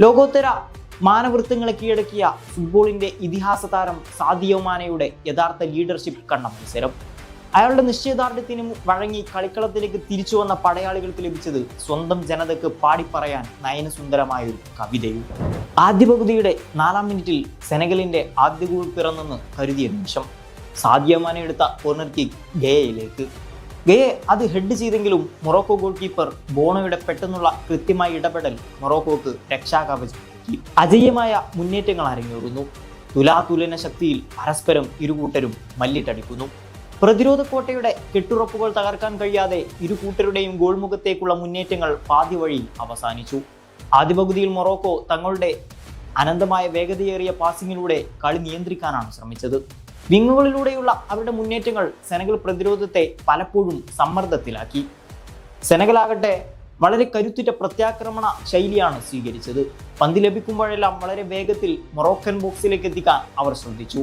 ലോകോത്തര മാനവൃത്തങ്ങളെ കീഴടക്കിയ ഫുട്ബോളിന്റെ ഇതിഹാസ താരം സാദിയോ മാനയുടെ യഥാർത്ഥ ലീഡർഷിപ്പ് കണ്ട മത്സരം. അയാളുടെ നിശ്ചയദാർഢ്യത്തിനും വഴങ്ങി കളിക്കളത്തിലേക്ക് തിരിച്ചു വന്ന പടയാളികൾക്ക് ലഭിച്ചത് സ്വന്തം ജനതയ്ക്ക് പാടിപ്പറയാൻ നയനസുന്ദരമായൊരു കവിതയും. ആദ്യ പകുതിയുടെ 4-ാം മിനിറ്റിൽ സെനഗലിന്റെ ആദ്യ ഗോൾ പിറന്നെന്ന് കരുതിയ നിമിഷം സാദിയോ മാനെ എടുത്ത കോർണർ കിക്ക് ഗയയിലേക്ക്. ഗയെ അത് ഹെഡ് ചെയ്തെങ്കിലും മൊറോക്കോ ഗോൾ കീപ്പർ ബോണോയുടെ പെട്ടെന്നുള്ള കൃത്യമായ ഇടപെടൽ മൊറോക്കോക്ക് രക്ഷാകവചം. അജയ്യമായ മുന്നേറ്റങ്ങൾ അരങ്ങേറുന്നു. തുലാതുലന ശക്തിയിൽ പരസ്പരം ഇരുകൂട്ടരും മല്ലിട്ടടിക്കുന്നു. പ്രതിരോധ കോട്ടയുടെ കെട്ടുറപ്പുകൾ തകർക്കാൻ കഴിയാതെ ഇരുകൂട്ടരുടെയും ഗോൾ മുഖത്തേക്കുള്ള മുന്നേറ്റങ്ങൾ പാതി വഴി അവസാനിച്ചു. ആദ്യ പകുതിയിൽ മൊറോക്കോ തങ്ങളുടെ അനന്തമായ വേഗതയേറിയ പാസിങ്ങിലൂടെ കളി നിയന്ത്രിക്കാനാണ് ശ്രമിച്ചത്. വിങ്ങുകളിലൂടെയുള്ള അവരുടെ മുന്നേറ്റങ്ങൾ സെനഗൽ പ്രതിരോധത്തെ പലപ്പോഴും സമ്മർദ്ദത്തിലാക്കി. സെനഗലാകട്ടെ വളരെ കരുത്തുറ്റ പ്രത്യാക്രമണ ശൈലിയാണ് സ്വീകരിച്ചത്. പന്ത് ലഭിക്കുമ്പോഴെല്ലാം വളരെ വേഗത്തിൽ മൊറോക്കൻ ബോക്സിലേക്ക് എത്തിക്കാൻ അവർ ശ്രദ്ധിച്ചു.